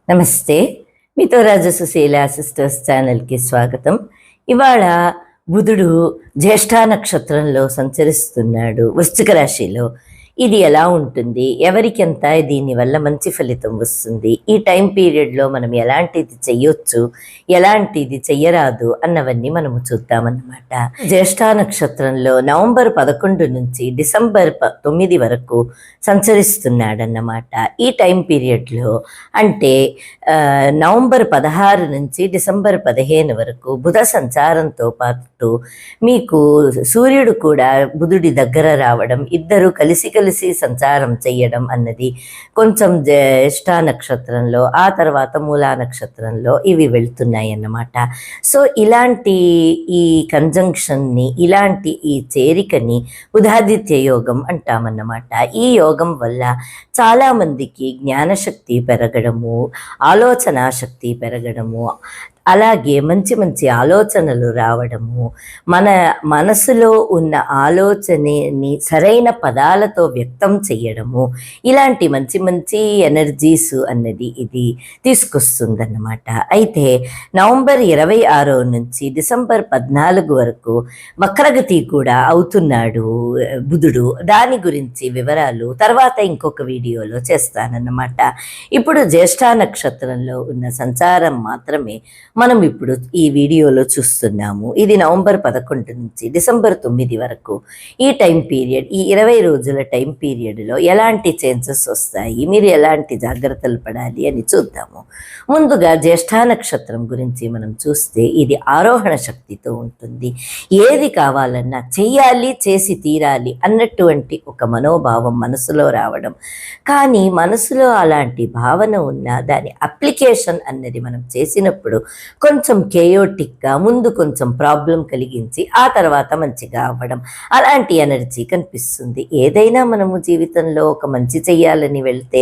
నమస్తే. మీతో రాజ సుశీల సిస్టర్స్ ఛానల్‌కి స్వాగతం. ఇవాళ బుధుడు జ్యేష్ఠ నక్షత్రంలో సంచరిస్తున్నాడు వృశ్చిక రాశిలో. ఇది ఎలా ఉంటుంది? ఎవరికెంత దీనివల్ల మంచి ఫలితం వస్తుంది? ఈ టైం పీరియడ్‌లో మనం ఎలాంటిది చెయ్యొచ్చు? ఎలాంటిది చెయ్యరాదు? అన్నవన్నీ మనము చూద్దామన్నమాట. జ్యేష్ఠ నక్షత్రంలో నవంబర్ 11 నుంచి డిసెంబర్ 9 వరకు సంచరిస్తున్నాడన్నమాట. ఈ టైం పీరియడ్‌లో అంటే నవంబర్ 16 నుంచి డిసెంబర్ 15 వరకు బుధ సంచారంతో పాటు మీకు సూర్యుడు కూడా బుధుడి దగ్గర రావడం, ఇద్దరు కలిసి సంచారం చెయ్యడం అన్నది కొంచెం జ్యేష్ఠ నక్షత్రంలో, ఆ తర్వాత మూలా నక్షత్రంలో ఇవి వెళ్తున్నాయి అన్నమాట. సో ఇలాంటి ఈ కంజంక్షన్ని, ఇలాంటి ఈ చేరికని బుధాదిత్య యోగం అంటామన్నమాట. ఈ యోగం వల్ల చాలామందికి జ్ఞానశక్తి పెరగడము, ఆలోచన శక్తి పెరగడము, అలాగే మంచి మంచి ఆలోచనలు రావడము, మన మనసులో ఉన్న ఆలోచనని సరైన పదాలతో వ్యక్తం చేయడము, ఇలాంటి మంచి మంచి ఎనర్జీస్ అన్నది ఇది తీసుకొస్తుందన్నమాట. అయితే నవంబర్ 26 నుంచి డిసెంబర్ 14 వరకు వక్రగతి కూడా అవుతున్నాడు బుధుడు. దాని గురించి వివరాలు తర్వాత ఇంకొక వీడియోలో చేస్తానన్నమాట. ఇప్పుడు జ్యేష్ఠ నక్షత్రంలో ఉన్న సంచారం మాత్రమే మనం ఇప్పుడు ఈ వీడియోలో చూస్తున్నాము. ఇది నవంబర్ 11 నుంచి డిసెంబర్ 9 వరకు ఈ టైం పీరియడ్, ఈ 20 రోజుల టైం పీరియడ్లో ఎలాంటి చేంజెస్ వస్తాయి, మీరు ఎలాంటి జాగ్రత్తలు పడాలి అని చూద్దాము. ముందుగా జ్యేష్ఠ నక్షత్రం గురించి మనం చూస్తే ఇది ఆరోహణ శక్తితో ఉంటుంది. ఏది కావాలన్నా చెయ్యాలి, చేసి తీరాలి అన్నటువంటి ఒక మనోభావం మనసులో రావడం. కానీ మనసులో అలాంటి భావన ఉన్నా దాని అప్లికేషన్ అన్నది మనం చేసినప్పుడు కొంచెం కేయోటిక్గా, ముందు కొంచెం ప్రాబ్లం కలిగించి ఆ తర్వాత మంచిగా అవ్వడం, అలాంటి ఎనర్జీ కనిపిస్తుంది. ఏదైనా మనము జీవితంలో ఒక మంచి చెయ్యాలని వెళ్తే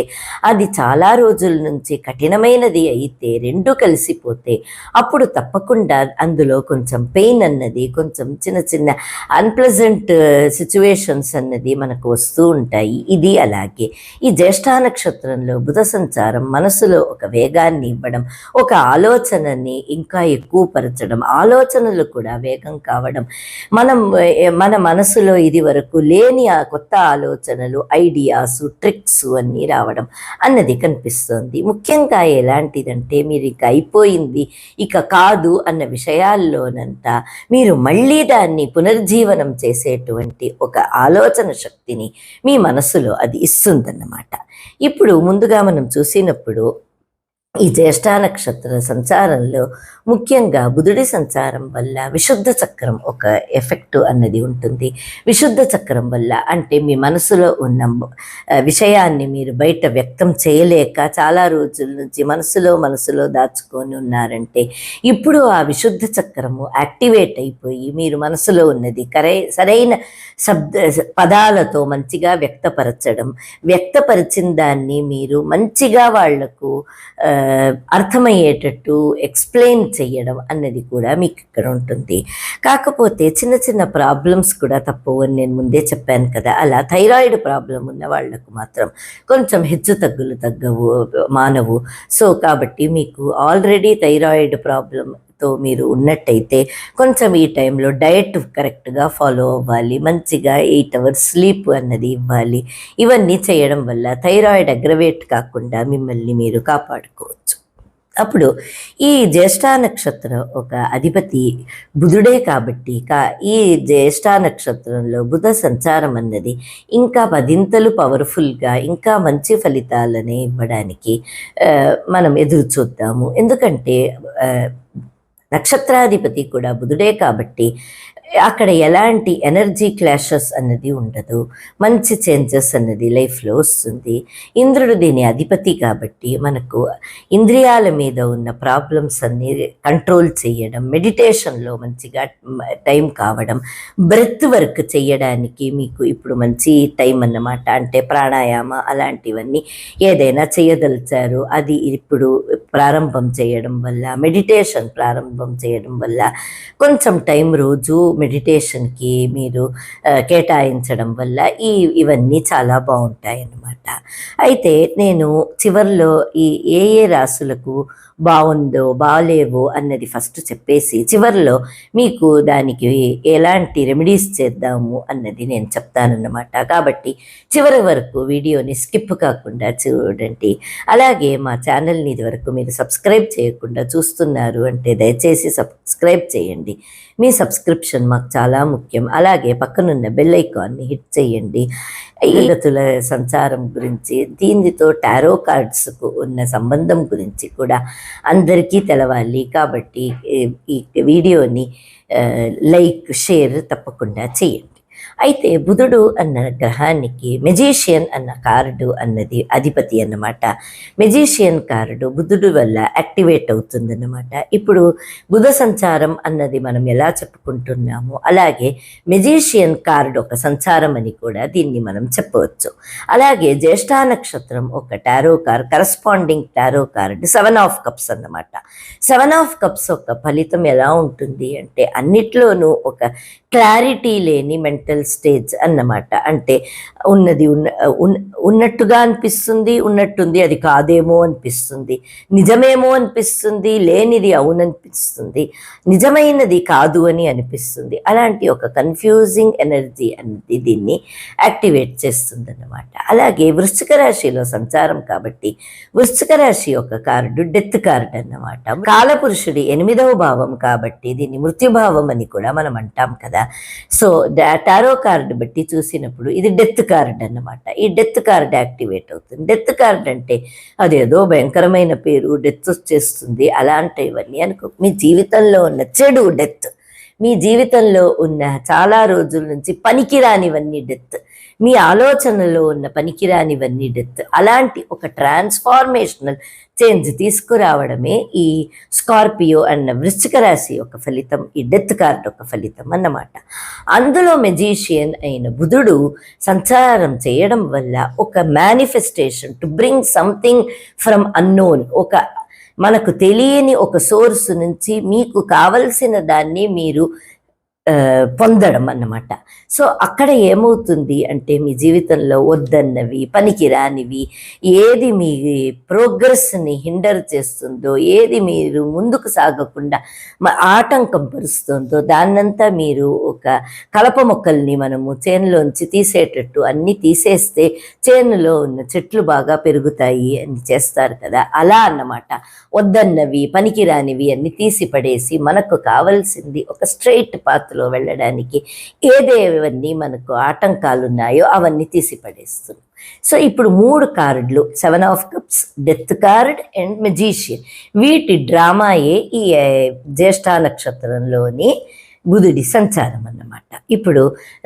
అది చాలా రోజుల నుంచి కఠినమైనది అయితే, రెండు కలిసిపోతే అప్పుడు తప్పకుండా అందులో కొంచెం పెయిన్ అన్నది, కొంచెం చిన్న చిన్న అన్ప్లెజెంట్ సిచ్యువేషన్స్ అన్నది మనకు వస్తూ ఉంటాయి. ఇది అలాగే ఈ జ్యేష్ఠ నక్షత్రంలో బుధ సంచారం మనసులో ఒక వేగాన్ని ఇవ్వడం, ఒక ఆలోచనని ఇంకా ఎక్కువ పరచడం, ఆలోచనలు కూడా వేగం కావడం, మన మనసులో ఇది వరకు లేని ఆ కొత్త ఆలోచనలు, ఐడియాస్, ట్రిక్స్ అన్నీ రావడం అన్నది కనిపిస్తుంది. ముఖ్యంగా ఎలాంటిదంటే మీరు ఇక అయిపోయింది, ఇక కాదు అన్న విషయాల్లోనంతా మీరు మళ్ళీ దాన్ని పునర్జీవనం చేసేటువంటి ఒక ఆలోచన శక్తిని మీ మనసులో అది ఇస్తుందన్నమాట. ఇప్పుడు ముందుగా మనం చూసినప్పుడు ఈ జ్యేష్ఠ నక్షత్ర సంచారంలో ముఖ్యంగా బుధుడి సంచారం వల్ల విశుద్ధ చక్రం ఒక ఎఫెక్ట్ అన్నది ఉంటుంది. విశుద్ధ చక్రం వల్ల అంటే మీ మనసులో ఉన్న విషయాన్ని మీరు బయట వ్యక్తం చేయలేక చాలా రోజుల నుంచి మనసులో దాచుకొని ఉన్నారంటే ఇప్పుడు ఆ విశుద్ధ చక్రము యాక్టివేట్ అయిపోయి మీరు మనసులో ఉన్నది సరైన పదాలతో మంచిగా వ్యక్తపరిచిన దాన్ని మీరు మంచిగా వాళ్లకు అర్థమయ్యేటట్టు ఎక్స్ప్లెయిన్ చేయడం అన్నది కూడా మీకు ఇక్కడ ఉంటుంది. కాకపోతే చిన్న చిన్న ప్రాబ్లమ్స్ కూడా తప్పవు అని నేను ముందే చెప్పాను కదా. అలా థైరాయిడ్ ప్రాబ్లం ఉన్న వాళ్లకు మాత్రం కొంచెం హెచ్చు తగ్గవు మానవు. సో కాబట్టి మీకు ఆల్రెడీ థైరాయిడ్ ప్రాబ్లంతో మీరు ఉన్నట్టయితే కొంచెం ఈ టైంలో డయట్ కరెక్ట్గా ఫాలో అవ్వాలి, మంచిగా 8 hours స్లీప్ అన్నది ఇవ్వాలి. ఇవన్నీ చేయడం వల్ల థైరాయిడ్ అగ్రవేట్ కాకుండా మిమ్మల్ని మీరు కాపాడుకోవచ్చు. అప్పుడు ఈ జ్యేష్ఠ నక్షత్రం ఒక అధిపతి బుధుడే కాబట్టి ఈ జ్యేష్ఠ నక్షత్రంలో బుధ సంచారం అన్నది ఇంకా 10 పవర్ఫుల్గా ఇంకా మంచి ఫలితాలని ఇవ్వడానికి మనం ఎదురు చూద్దాము. ఎందుకంటే నక్షత్రాధిపతి కూడా బుధుడే కాబట్టి అక్కడ ఎలాంటి ఎనర్జీ క్లాషెస్ అన్నది ఉండదు, మంచి చేంజెస్ అన్నది లైఫ్లో వస్తుంది. ఇంద్రుడు దీని అధిపతి కాబట్టి మనకు ఇంద్రియాల మీద ఉన్న ప్రాబ్లమ్స్ అన్ని కంట్రోల్ చేయడం, మెడిటేషన్లో మంచిగా టైం కావడం, బ్రెత్ వర్క్ చేయడానికి మీకు ఇప్పుడు మంచి టైం అన్నమాట. అంటే ప్రాణాయామ అలాంటివన్నీ ఏదైనా చేయదలిచారు అది ఇప్పుడు ప్రారంభం చేయడం వల్ల, మెడిటేషన్ ప్రారంభం చేయడం వల్ల కొంచెం టైం రోజు మెడిటేషన్కి మీరు కేటాయించడం వల్ల ఇవన్నీ చాలా బాగుంటాయి అన్నమాట. అన్నమాట. అయితే నేను చివర్లో ఈ ఏ ఏ రాసులకు బాగుందో బాలేవో అన్నది ఫస్ట్ చెప్పేసి చివర్లో మీకు దానికి ఎలాంటి రెమెడీస్ చేద్దాము అన్నది నేను చెప్తానన్నమాట. కాబట్టి చివరి వరకు వీడియోని స్కిప్ కాకుండా చూడండి. అలాగే మా ఛానల్ని ఇదివరకు మీరు సబ్స్క్రైబ్ చేయకుండా చూస్తున్నారు అంటే దయచేసి సబ్స్క్రైబ్ చేయండి. మీ సబ్స్క్రిప్షన్ మాకు చాలా ముఖ్యం. అలాగే పక్కనున్న బెల్ ఐకాన్ని హిట్ చేయండి. ఈ గతుల సంచారం గురించి, దీనితో టారో కార్డ్స్కు ఉన్న సంబంధం గురించి కూడా అందరికీ తెలవాలి. కాబట్టి ఈ వీడియోని లైక్, షేర్ తప్పకుండా చేయండి. అయితే బుధుడు అన్న గ్రహానికి మెజీషియన్ అన్న కార్డు అన్నది అధిపతి అన్నమాట. మెజీషియన్ కార్డు బుధుడు వల్ల యాక్టివేట్ అవుతుందన్నమాట. ఇప్పుడు బుధ సంచారం అన్నది మనం ఎలా చెప్పుకుంటున్నామో అలాగే మెజీషియన్ కార్డు ఒక సంచారం అని కూడా దీన్ని మనం చెప్పవచ్చు. అలాగే జ్యేష్ఠ నక్షత్రం ఒక tarot card, corresponding tarot card 7 of cups అన్నమాట. 7 ఆఫ్ కప్స్ ఒక ఫలితం ఎలా ఉంటుంది అంటే అన్నిట్లోనూ ఒక క్లారిటీ లేని మెంటల్ స్టేజ్ అన్నమాట. అంటే ఉన్నట్టుగా అనిపిస్తుంది, ఉన్నట్టుంది అది కాదేమో అనిపిస్తుంది, నిజమేమో అనిపిస్తుంది, లేనిది అవుననిపిస్తుంది, నిజమైనది కాదు అని అనిపిస్తుంది. అలాంటి ఒక కన్ఫ్యూజింగ్ ఎనర్జీ అనేది దీన్ని యాక్టివేట్ చేస్తుంది అన్నమాట. అలాగే వృశ్చిక రాశిలో సంచారం కాబట్టి వృశ్చిక రాశి యొక్క కార్డు డెత్ కార్డు అన్నమాట. కాలపురుషుడి 8వ భావం కాబట్టి దీన్ని మృత్యుభావం అని కూడా మనం అంటాం కదా. సో టారో కార్డు బట్టి చూసినప్పుడు ఇది డెత్ కార్డ్ అన్నమాట. ఈ డెత్ కార్డ్ యాక్టివేట్ అవుతుంది. డెత్ కార్డ్ అంటే అదేదో భయంకరమైన పేరు, డెత్ వచ్చేస్తుంది అలాంటివన్నీ అనుకో. మీ జీవితంలో ఉన్న చెడు డెత్, మీ జీవితంలో ఉన్న చాలా రోజుల నుంచి పనికిరానివన్నీ డెత్, మీ ఆలోచనలో ఉన్న పనికిరానివన్నీ డెత్, అలాంటి ఒక ట్రాన్స్ఫార్మేషనల్ చేంజ్ తీసుకురావడమే ఈ స్కార్పియో అన్న వృశ్చిక రాశి యొక్క ఫలితం, ఈ డెత్ కార్డ్ ఒక ఫలితం అన్నమాట. అందులో మెజీషియన్ అయిన బుధుడు సంచారం చేయడం వల్ల ఒక manifestation to bring something from unknown, ఒక మనకు తెలియని ఒక సోర్స్ నుంచి మీకు కావలసిన దాన్ని మీరు పొందడం అన్నమాట. సో అక్కడ ఏమవుతుంది అంటే మీ జీవితంలో వద్దన్నవి, పనికిరానివి, ఏది మీ ప్రోగ్రెస్ని హిండర్ చేస్తుందో, ఏది మీరు ముందుకు సాగకుండా ఆటంకం పరుస్తుందో దాన్నంతా మీరు ఒక కలప మొక్కల్ని మనము చేనులోంచి తీసేటట్టు అన్నీ తీసేస్తే చేనులో ఉన్న చెట్లు బాగా పెరుగుతాయి అని చేస్తారు కదా, అలా అన్నమాట. వద్దన్నవి, పనికిరానివి అన్ని తీసి పడేసి మనకు కావాల్సింది ఒక స్ట్రైట్ పాత్రలో వెళ్ళడానికి ఏదేవన్నీ మనకు ఆటంకాలు ఉన్నాయో అవన్నీ తీసి పడేస్తుంది. సో ఇప్పుడు 3 కార్డులు 7 of cups, death card and magician, వీటి డ్రామాయే ఈ జ్యేష్ఠ నక్షత్రంలోని బుధుడి సంచారం అన్నమాట. ఇప్పుడు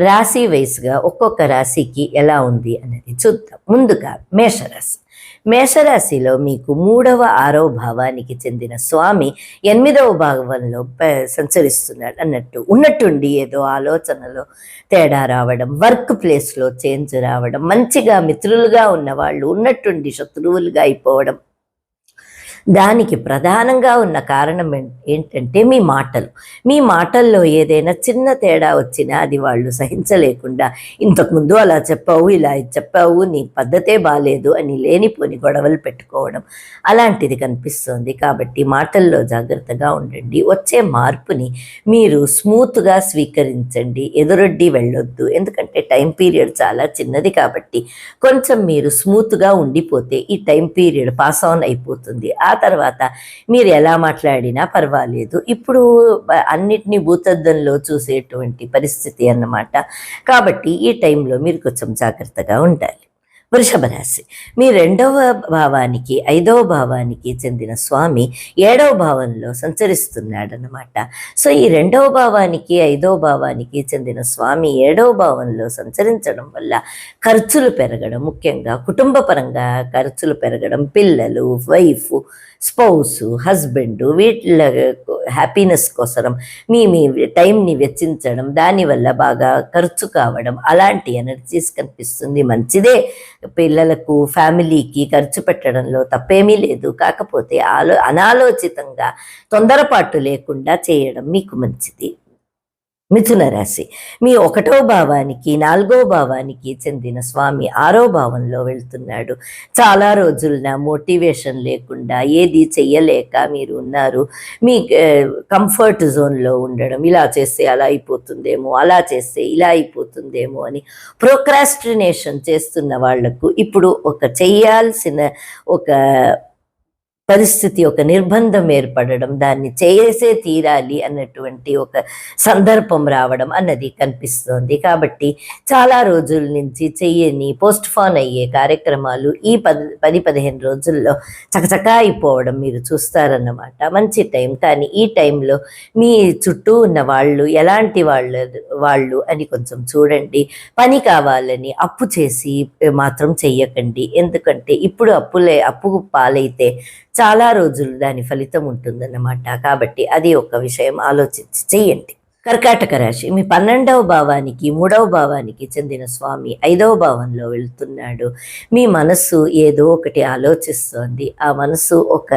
రాశి వైస్గా ఒక్కొక్క రాశికి ఎలా ఉంది అనేది చూద్దాం. ముందుగా మేషరాశి. మేషరాశిలో మీకు 3వ 6వ భావానికి చెందిన స్వామి 8వ భావంలో సంచరిస్తున్నాడు అన్నట్టు. ఉన్నట్టుండి ఏదో ఆలోచనలో తేడా రావడం, వర్క్ ప్లేస్లో చేంజ్ రావడం, మంచిగా మిత్రులుగా ఉన్న వాళ్ళు ఉన్నట్టుండి శత్రువులుగా అయిపోవడం, దానికి ప్రధానంగా ఉన్న కారణం ఏంటంటే మీ మాటల్లో ఏదైనా చిన్న తేడా వచ్చినా అది వాళ్ళు సహించలేకుండా ఇంతకుముందు అలా చెప్పావు, ఇలా చెప్పావు, నీ పద్ధతే బాలేదు అని లేనిపోని గొడవలు పెట్టుకోవడం అలాంటిది కనిపిస్తుంది. కాబట్టి మాటల్లో జాగ్రత్తగా ఉండండి. వచ్చే మార్పుని మీరు స్మూత్గా స్వీకరించండి, ఎదురొడ్డి వెళ్ళొద్దు. ఎందుకంటే టైం పీరియడ్ చాలా చిన్నది కాబట్టి కొంచెం మీరు స్మూత్గా ఉండిపోతే ఈ టైం పీరియడ్ పాస్ ఆన్ అయిపోతుంది. ఆ తర్వాత మీరు ఎలా మాట్లాడినా పర్వాలేదు. ఇప్పుడు అన్నిటినీ భూతద్దంలో చూసేటువంటి పరిస్థితి అన్నమాట. కాబట్టి ఈ టైంలో మీరు కొంచెం జాగ్రత్తగా ఉండాలి. వృషభ రాశి. మీ 2వ భావానికి 5వ భావానికి చెందిన స్వామి 7వ భావంలో సంచరిస్తున్నాడనమాట. సో ఈ 2వ భావానికి 5వ భావానికి చెందిన స్వామి 7వ భావంలో సంచరించడం వల్ల ఖర్చులు పెరగడం, ముఖ్యంగా కుటుంబ పరంగా ఖర్చులు పెరగడం, పిల్లలు, వైఫ్, స్పౌస్, హస్బెండ్ వీటిల హ్యాపీనెస్ కోసం మీ టైంని వెచ్చించడం, దానివల్ల బాగా ఖర్చు కావడం, అలాంటి ఎనర్జీస్ కనిపిస్తుంది. మంచిదే, పిల్లలకు ఫ్యామిలీకి ఖర్చు పెట్టడంలో తప్పేమీ లేదు. కాకపోతే అనాలోచితంగా తొందరపాటు లేకుండా చేయడం మీకు మంచిది. మిథున రాశి మీ 1వ భావానికి 4వ భావానికి చెందిన స్వామి 6వ భావంలో వెళ్తున్నాడు. చాలా రోజులున మోటివేషన్ లేకుండా ఏది చెయ్యలేక మీరు ఉన్నారు. మీ కంఫర్ట్ జోన్లో ఉండడం, ఇలా చేస్తే అలా అయిపోతుందేమో, అలా చేస్తే ఇలా అయిపోతుందేమో అని ప్రోక్రాస్టినేషన్ చేస్తున్న వాళ్లకు ఇప్పుడు ఒక చెయ్యాల్సిన ఒక పరిస్థితి, ఒక నిర్బంధం ఏర్పడడం, దాన్ని చేసే తీరాలి అన్నటువంటి ఒక సందర్భం రావడం అన్నది కనిపిస్తోంది. కాబట్టి చాలా రోజుల నుంచి చెయ్యని పోస్ట్పోన్ అయ్యే కార్యక్రమాలు ఈ 10-15 రోజుల్లో చకచకా అయిపోవడం మీరు చూస్తారన్నమాట. మంచి టైం. కానీ ఈ టైంలో మీ చుట్టూ ఉన్న వాళ్ళు ఎలాంటి వాళ్ళు అని కొంచెం చూడండి. పని కావాలని అప్పు చేసి మాత్రం చెయ్యకండి. ఎందుకంటే ఇప్పుడు అప్పు పాలైతే చాలా రోజులు దాని ఫలితం ఉంటుందన్నమాట. కాబట్టి అది ఒక విషయం ఆలోచించి చెయ్యండి. కర్కాటక రాశి మీ 12వ భావానికి 3వ భావానికి చెందిన స్వామి 5వ భావంలో వెళ్తున్నాడు. మీ మనస్సు ఏదో ఒకటి ఆలోచిస్తోంది. ఆ మనస్సు ఒక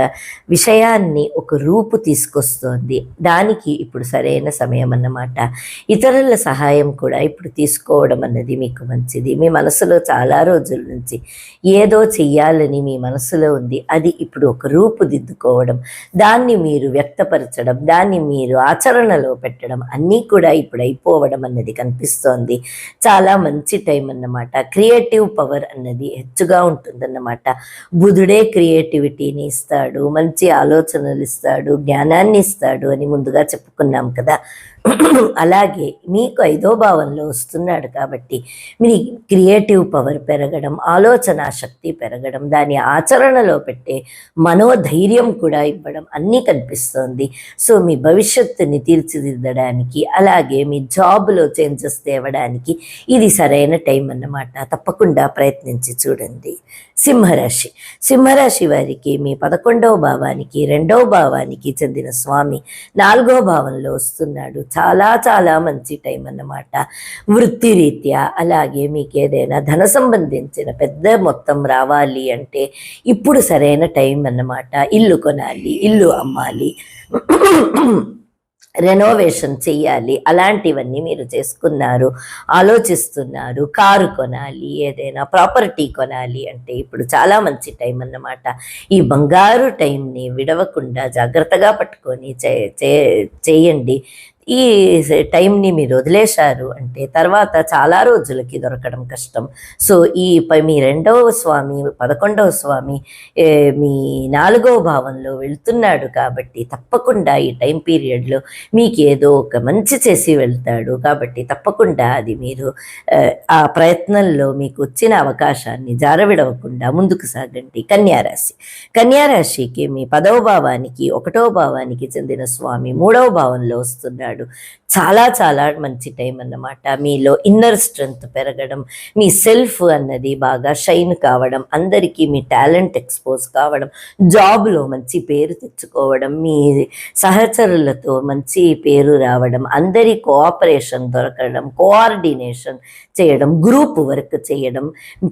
విషయాన్ని ఒక రూపు తీసుకొస్తోంది. దానికి ఇప్పుడు సరైన సమయం అన్నమాట. ఇతరుల సహాయం కూడా ఇప్పుడు తీసుకోవడం అన్నది మీకు మంచిది. మీ మనసులో చాలా రోజుల నుంచి ఏదో చెయ్యాలని మీ మనసులో ఉంది. అది ఇప్పుడు ఒక రూపుదిద్దుకోవడం, దాన్ని మీరు వ్యక్తపరచడం, దాన్ని మీరు ఆచరణలో పెట్టడం అన్నీ కూడా ఇప్పుడు అయిపోవడం అన్నది కనిపిస్తోంది. చాలా మంచి టైం అన్నమాట. క్రియేటివ్ పవర్ అన్నది హెచ్చుగా ఉంటుందన్నమాట. బుధుడే క్రియేటివిటీని ఇస్తాడు, మంచి ఆలోచనలు ఇస్తాడు, జ్ఞానాన్ని ఇస్తాడు అని ముందుగా చెప్పుకున్నాం కదా. అలాగే మీకు 5వ భావంలో వస్తున్నాడు కాబట్టి మీ క్రియేటివ్ పవర్ పెరగడం, ఆలోచన శక్తి పెరగడం, దాని ఆచరణలో పెట్టే మనోధైర్యం కూడా ఇవ్వడం అన్నీ కనిపిస్తోంది. సో మీ భవిష్యత్తుని తీర్చిదిద్దడానికి, అలాగే మీ జాబ్లో చేంజెస్ తేవడానికి ఇది సరైన టైం అన్నమాట. తప్పకుండా ప్రయత్నించి చూడండి. సింహరాశి వారికి మీ 11వ భావానికి 2వ భావానికి చెందిన స్వామి 4వ భావంలో వస్తున్నాడు. చాలా చాలా మంచి టైం అన్నమాట. వృత్తిరీత్యా, అలాగే మీకు ఏదైనా ధన సంబంధించిన పెద్ద మొత్తం రావాలి అంటే ఇప్పుడు సరైన టైం అన్నమాట. ఇల్లు కొనాలి, ఇల్లు అమ్మాలి, రెనోవేషన్ చెయ్యాలి, అలాంటివన్నీ మీరు చేసుకున్నారు, ఆలోచిస్తున్నారు. కారు కొనాలి, ఏదైనా ప్రాపర్టీ కొనాలి అంటే ఇప్పుడు చాలా మంచి టైం అన్నమాట. ఈ బంగారు టైంని విడవకుండా జాగ్రత్తగా పట్టుకొని చేయండి. ఈ టైంని మీరు వదిలేశారు అంటే తర్వాత చాలా రోజులకి దొరకడం కష్టం. సో మీ 2వ స్వామి 11వ స్వామి మీ 4వ భావంలో వెళ్తున్నాడు కాబట్టి తప్పకుండా ఈ టైం పీరియడ్లో మీకు ఏదో ఒక మంచి చేసి వెళ్తాడు. కాబట్టి తప్పకుండా అది మీరు ఆ ప్రయత్నంలో మీకు వచ్చిన అవకాశాన్ని జారవిడవకుండా ముందుకు సాగండి. కన్యారాశికి మీ 10వ భావానికి 1వ భావానికి చెందిన స్వామి 3వ భావంలో వస్తున్నాడు. చాలా చాలా మంచి టైం అన్నమాట. మీలో ఇన్నర్ స్ట్రెంగ్త్ పెరగడం, మీ సెల్ఫ్ అన్నది బాగా షైన్ కావడం, అందరికీ మీ టాలెంట్ ఎక్స్పోజ్ కావడం, జాబ్లో మంచి పేరు తెచ్చుకోవడం, మీ సహచరులతో మంచి పేరు రావడం, అందరి కోఆపరేషన్ దొరకడం, కోఆర్డినేషన్ చేయడం, గ్రూప్ వర్క్ చేయడం,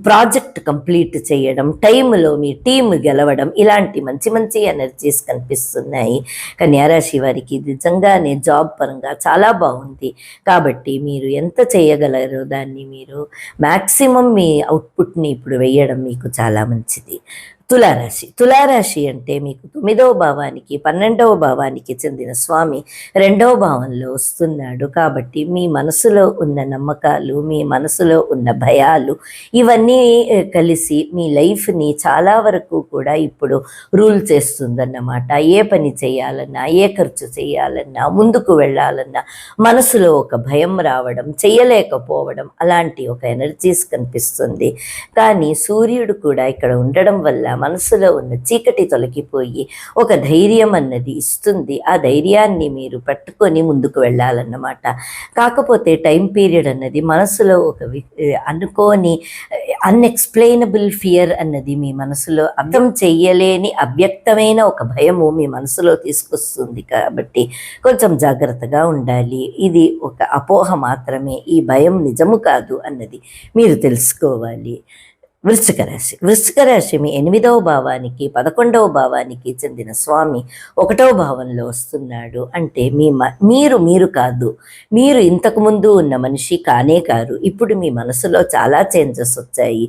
ప్రాజెక్ట్ కంప్లీట్ చేయడం, టైంలో మీ టీం గెలవడం, ఇలాంటి మంచి మంచి ఎనర్జీస్ కనిపిస్తున్నాయి. కన్యారాశి వారికి నిజంగానే జాబ్ పరంగా చాలా బాగుంది. కాబట్టి మీరు ఎంత చేయగలరో దాన్ని మీరు మ్యాక్సిమం మీ అవుట్పుట్ని ఇప్పుడు వేయడం మీకు చాలా మంచిది. తులారాశి అంటే మీకు 9వ భావానికి 12వ భావానికి చెందిన స్వామి 2వ భావంలో వస్తున్నాడు. కాబట్టి మీ మనసులో ఉన్న నమ్మకాలు, మీ మనసులో ఉన్న భయాలు ఇవన్నీ కలిసి మీ లైఫ్ని చాలా వరకు కూడా ఇప్పుడు రూల్ చేస్తుందన్నమాట. ఏ పని చేయాలన్నా, ఏ ఖర్చు చేయాలన్నా, ముందుకు వెళ్ళాలన్నా మనసులో ఒక భయం రావడం, చేయలేకపోవడం, అలాంటి ఒక ఎనర్జీస్ కనిపిస్తుంది. కానీ సూర్యుడు కూడా ఇక్కడ ఉండడం వల్ల మనసులో ఉన్న చీకటి తొలగిపోయి ఒక ధైర్యం అన్నది ఇస్తుంది. ఆ ధైర్యాన్ని మీరు పట్టుకొని ముందుకు వెళ్ళాలన్నమాట. కాకపోతే టైం పీరియడ్ అన్నది మనసులో ఒక అనుకోని అన్ఎక్స్ప్లెయినబుల్ ఫియర్ అన్నది మీ మనసులో అర్థం చెయ్యలేని అవ్యక్తమైన ఒక భయము మీ మనసులో తీసుకొస్తుంది. కాబట్టి కొంచెం జాగ్రత్తగా ఉండాలి. ఇది ఒక అపోహ మాత్రమే, ఈ భయం నిజము కాదు అన్నది మీరు తెలుసుకోవాలి. వృశ్చిక రాశి మీ 8వ భావానికి 11వ భావానికి చెందిన స్వామి 1వ భావంలో వస్తున్నాడు. అంటే మీరు కాదు, మీరు ఇంతకుముందు ఉన్న మనిషి కానే కారు. ఇప్పుడు మీ మనసులో చాలా చేంజెస్ వచ్చాయి,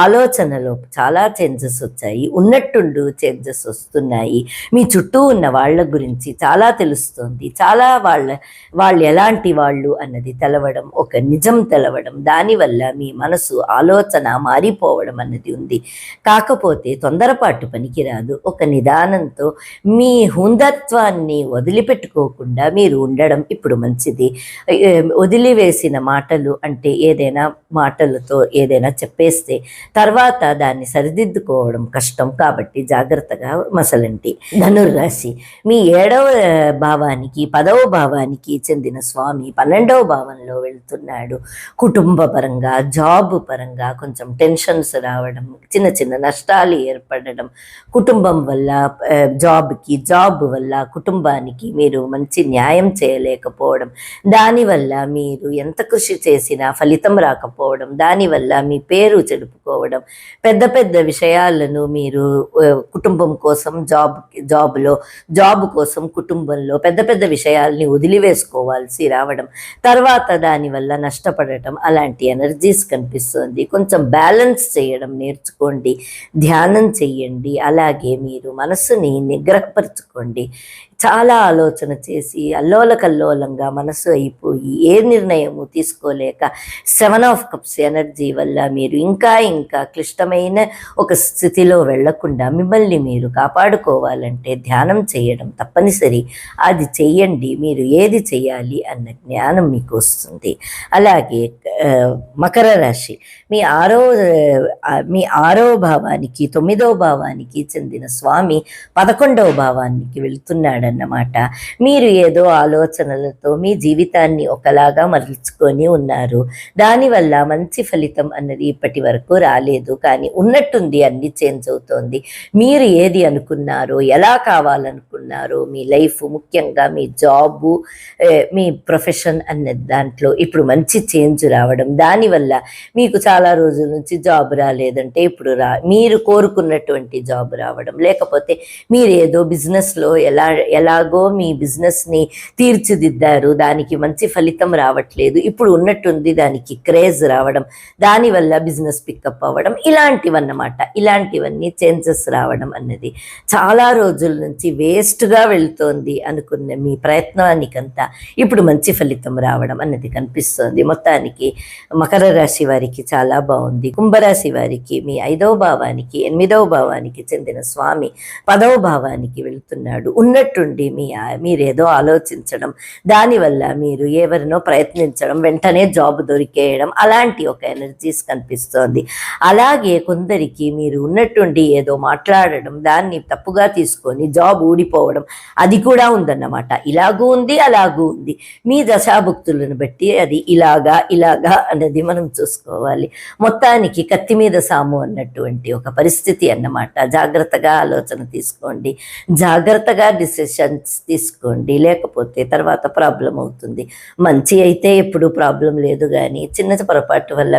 ఆలోచనలో చాలా చేంజెస్ వచ్చాయి, ఉన్నట్టుండు చేంజెస్ వస్తున్నాయి. మీ చుట్టూ ఉన్న వాళ్ళ గురించి చాలా తెలుస్తుంది, చాలా వాళ్ళు ఎలాంటి వాళ్ళు అన్నది తెలవడం, ఒక నిజం తెలవడం, దానివల్ల మీ మనసు ఆలోచన మారిపోవడం అన్నది ఉంది. కాకపోతే తొందరపాటు పనికిరాదు. ఒక నిదానంతో మీ హుందత్వాన్ని వదిలిపెట్టుకోకుండా మీరు ఉండడం ఇప్పుడు మంచిది. వదిలివేసిన మాటలు అంటే ఏదైనా మాటలతో ఏదైనా చెప్పేస్తే తర్వాత దాన్ని సరిదిద్దుకోవడం కష్టం. కాబట్టి జాగ్రత్తగా మసలండి. ధనుర్రాశి మీ 7వ భావానికి 10వ భావానికి చెందిన స్వామి 12వ భావంలో వెళ్తున్నాడు. కుటుంబ పరంగా, జాబ్ పరంగా కొంచెం టెన్షన్స్ రావడం, చిన్న చిన్న నష్టాలు ఏర్పడడం, కుటుంబం వల్ల జాబ్ వల్ల కుటుంబానికి మీరు మంచి న్యాయం చేయలేకపోవడం, దానివల్ల మీరు ఎంత కృషి చేసినా ఫలితం రాకపోవడం, దానివల్ల మీ పేరు చెడుపుకోవడం, పెద్ద పెద్ద విషయాలను మీరు కుటుంబం కోసం జాబ్ కోసం కుటుంబంలో పెద్ద పెద్ద విషయాల్ని వదిలివేసుకోవాల్సి రావడం, తర్వాత దానివల్ల నష్టపడటం, అలాంటి ఎనర్జీస్ కనిపిస్తుంది. కొంచెం బ్యాలెన్స్ చేయడం నేర్చుకోండి, ధ్యానం చెయ్యండి, అలాగే మీరు మనసుని నిగ్రహపరచుకోండి. చాలా ఆలోచన చేసి అల్లోలంగా మనసు అయిపోయి ఏ నిర్ణయము తీసుకోలేక 7 ఆఫ్ కప్స్ ఎనర్జీ వల్ల మీరు ఇంకా క్లిష్టమైన ఒక స్థితిలో వెళ్లకుండా మిమ్మల్ని మీరు కాపాడుకోవాలంటే ధ్యానం చేయడం తప్పనిసరి. అది చెయ్యండి. మీరు ఏది చెయ్యాలి అన్న జ్ఞానం మీకు వస్తుంది. అలాగే మకర రాశి మీ 6వ భావానికి 9వ భావానికి చెందిన స్వామి 11వ భావానికి వెళ్తున్నాడన్నమాట. మీరు ఏదో ఆలోచనలతో మీ జీవితాన్ని ఒకలాగా మరల్చుకొని ఉన్నారు. దానివల్ల మంచి ఫలితం అన్నది ఇప్పటి వరకు రాలేదు. కానీ ఉన్నట్టుంది అన్ని చేంజ్ అవుతోంది. మీరు ఏది అనుకున్నారో, ఎలా కావాలనుకున్నారో మీ లైఫ్, ముఖ్యంగా మీ జాబు, మీ ప్రొఫెషన్ అనే దాంట్లో ఇప్పుడు మంచి చేంజ్ రావడం, దానివల్ల మీకు చాలా రోజుల నుంచి జాబ్ రాలేదంటే ఇప్పుడు మీరు కోరుకున్నటువంటి జాబ్ రావడం, లేకపోతే మీరు ఏదో బిజినెస్లో ఎలాగో మీ బిజినెస్ని తీర్చిదిద్దారు, దానికి మంచి ఫలితం రావట్లేదు, ఇప్పుడు ఉన్నట్టుంది దానికి క్రేజ్ రావడం, దానివల్ల బిజినెస్ పికప్ అవ్వడం, ఇలాంటివన్నీ చేంజెస్ రావడం అన్నది చాలా రోజుల నుంచి వేస్ట్గా వెళ్తోంది అనుకున్న మీ ప్రయత్నానికంతా ఇప్పుడు మంచి ఫలితం రావడం అన్నది కనిపిస్తోంది. మొత్తానికి మకర రాశి వారికి చాలా బాగుంది. కుంభరాశి వారికి మీ 5వ భావానికి 8వ భావానికి చెందిన స్వామి 10వ భావానికి వెళ్తున్నాడు. ఉన్నట్టుండి మీరేదో ఆలోచించడం, దానివల్ల మీరు ఎవరినో ప్రయత్నించడం, వెంటనే జాబ్ దొరికేయడం, అలాంటి ఒక ఎనర్జీస్ కనిపిస్తోంది. అలాగే కొందరికి మీరు ఉన్నట్టుండి ఏదో మాట్లాడడం, దాన్ని తప్పుగా తీసుకొని జాబ్ ఊడిపోవడం, అది కూడా ఉందన్నమాట. ఇలాగూ ఉంది, అలాగూ ఉంది. మీ దశాభుక్తులను బట్టి అది ఇలాగా అన్నది మనం చూసుకోవాలి. మొత్తానికి కత్తి మీద సాము అన్నటువంటి ఒక పరిస్థితి అన్నమాట. జాగ్రత్తగా ఆలోచన తీసుకోండి, జాగ్రత్తగా డిసిషన్స్ తీసుకోండి, లేకపోతే తర్వాత ప్రాబ్లం అవుతుంది. మంచి అయితే ఎప్పుడు ప్రాబ్లం లేదు, కానీ చిన్న పొరపాటు వల్ల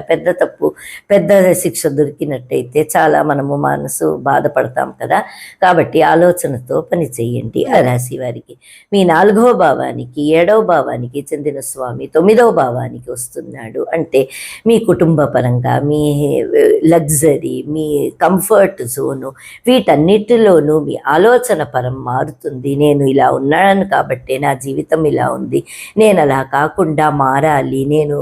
పెద్ద శిక్ష దొరికినట్టయితే చాలా మనసు బాధపడతాం కదా. కాబట్టి ఆలోచనతో పని చేయండి. ఆ రాశి వారికి మీ 4వ భావానికి 7వ భావానికి చెందిన స్వామి 9వ భావానికి వస్తున్నాడు. అంటే మీ కుటుంబ పరంగా, మీ లగ్జరీ, మీ కంఫర్ట్ జోను, వీటన్నిటిలోనూ మీ ఆలోచన పరం మారుతుంది. నేను ఇలా ఉన్నాను కాబట్టి నా జీవితం ఇలా ఉంది, నేను అలా కాకుండా మారాలి, నేను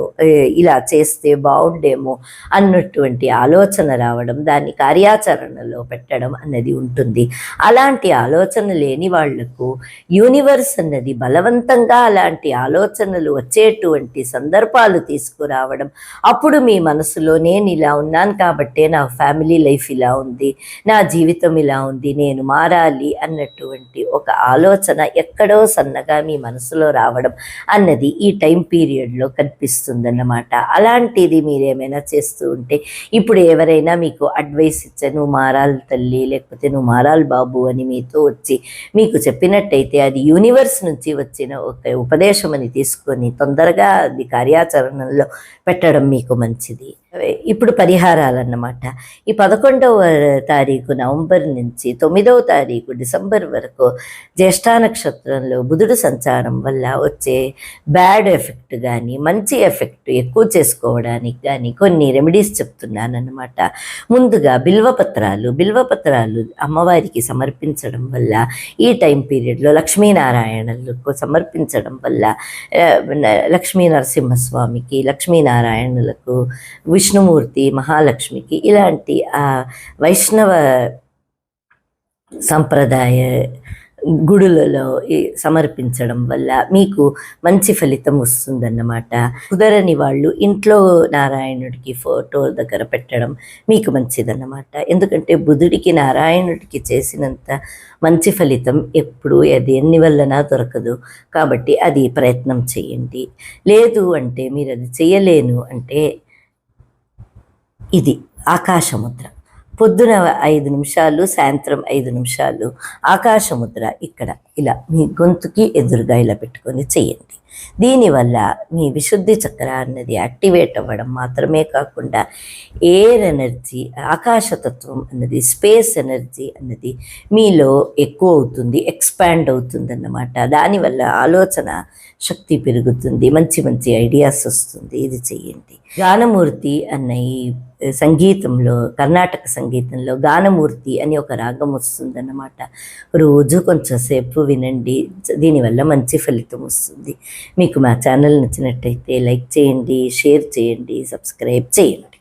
ఇలా చేస్తే బాగుండేమో అన్నటువంటి ఆలోచన రావడం, దాన్ని కార్యాచరణలో పెట్టడం అన్నది ఉంటుంది. అలాంటి ఆలోచన లేని వాళ్లకు యూనివర్స్ అన్నది బలవంతంగా అలాంటి ఆలోచనలు వచ్చేటువంటి సందర్భాలు తీసుకురావడం, అప్పుడు మీ మనసులో నేను ఇలా ఉన్నాను కాబట్టే నా ఫ్యామిలీ లైఫ్ ఇలా ఉంది, నా జీవితం ఇలా ఉంది, నేను మారాలి అన్నటువంటి ఒక ఆలోచన ఎక్కడో సన్నగా మీ మనసులో రావడం అన్నది ఈ టైం పీరియడ్లో కనిపిస్తుందన్నమాట. అలాంటిది మీరేమైనా చేస్తూ ఉంటే, ఇప్పుడు ఎవరైనా మీకు అడ్వైస్ ఇచ్చా, నువ్వు మారాలి తల్లి, లేకపోతే నువ్వు మారాలి బాబు అని మీతో వచ్చి మీకు చెప్పినట్టయితే అది యూనివర్స్ నుంచి వచ్చిన ఒక ఉపదేశం అని తీసుకొని తొందరగా అది కార్యాచరణలో పెట్టడం మీకు మంచిది. ఇప్పుడు పరిహారాలన్నమాట. ఈ 11వ తారీఖు నవంబర్ నుంచి 9వ తారీఖు డిసెంబర్ వరకు జ్యేష్ఠ నక్షత్రంలో బుధుడు సంచారం వల్ల వచ్చే బ్యాడ్ ఎఫెక్ట్ కానీ మంచి ఎఫెక్ట్ ఎక్కువ చేసుకోవడానికి కానీ కొన్ని రెమెడీస్ చెప్తున్నానన్నమాట. ముందుగా బిల్వపత్రాలు అమ్మవారికి సమర్పించడం వల్ల ఈ టైం పీరియడ్లో లక్ష్మీనారాయణులకు సమర్పించడం వల్ల లక్ష్మీ నరసింహస్వామికి, లక్ష్మీనారాయణులకు, విష్ణుమూర్తి, మహాలక్ష్మికి ఇలాంటి వైష్ణవ సంప్రదాయ గుడులలో సమర్పించడం వల్ల మీకు మంచి ఫలితం వస్తుందన్నమాట. కుదరని వాళ్ళు ఇంట్లో నారాయణుడికి ఫోటో దగ్గర పెట్టడం మీకు మంచిదన్నమాట. ఎందుకంటే బుధుడికి నారాయణుడికి చేసినంత మంచి ఫలితం ఎప్పుడు దేని వలన దొరకదు. కాబట్టి అది ప్రయత్నం చేయండి. లేదు అంటే మీరు అది చేయలేను అంటే ఇది ఆకాశముద్ర. పొద్దున 5 నిమిషాలు, సాయంత్రం 5 నిమిషాలు ఆకాశముద్ర ఇక్కడ ఇలా మీ గొంతుకి ఎదురుగా ఇలా పెట్టుకొని చేయండి. దీనివల్ల మీ విశుద్ధి చక్ర అన్నది యాక్టివేట్ అవ్వడం మాత్రమే కాకుండా ఎయిర్ ఎనర్జీ, ఆకాశతత్వం అన్నది, స్పేస్ ఎనర్జీ అన్నది మీలో ఎక్కువ అవుతుంది, ఎక్స్పాండ్ అవుతుంది అన్నమాట. దానివల్ల ఆలోచన శక్తి పెరుగుతుంది, మంచి మంచి ఐడియాస్ వస్తుంది. ఇది చెయ్యండి. గానమూర్తి అన్న ఈ సంగీతంలో, కర్ణాటక సంగీతంలో గానమూర్తి అని ఒక రాగం వస్తుందన్నమాట. రోజు కొంచెం సేపు వినండి, దీనివల్ల మంచి ఫలితం వస్తుంది. మీకు మా ఛానల్ నచ్చినట్టయితే లైక్ చేయండి, షేర్ చేయండి, సబ్స్క్రైబ్ చేయండి.